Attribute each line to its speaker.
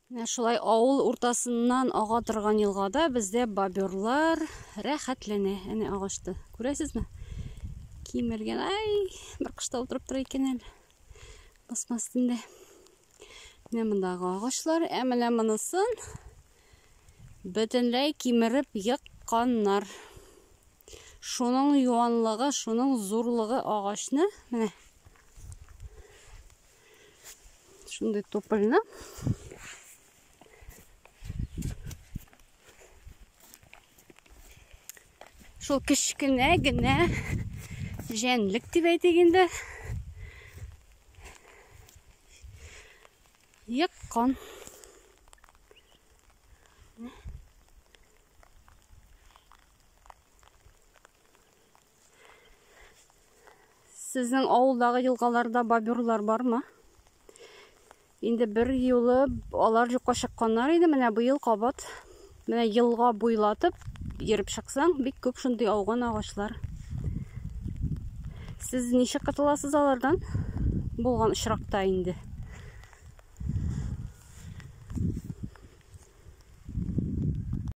Speaker 1: Шулай ауыл уртасыннан ага торган елгада бездә боберлар рәхәтләнә. Әнә агачты. Күрәсезме? Кимергән. Ай, бер кышта утырып тора икән әле. Басма өстендә. Менә мондагы агачлар, менә монысын бөтенләй кимереп якканнар. Шуның юанлыгы, шуның зурлыгы агачны, менә. Шундый топылны. Шул кечкенә генә җәнлек дип әйтик инде. Яккан. Сезнең авылдагы елгаларда боберлар бармы? Инде бер юлы алар юкка чыкканнар иде, менә быел кабат. Менә елга буйлатып йөреп чыксаң, бик күп шундый ауган агачлар. Сез ничек котыласыз алардан? Булган очракта инде.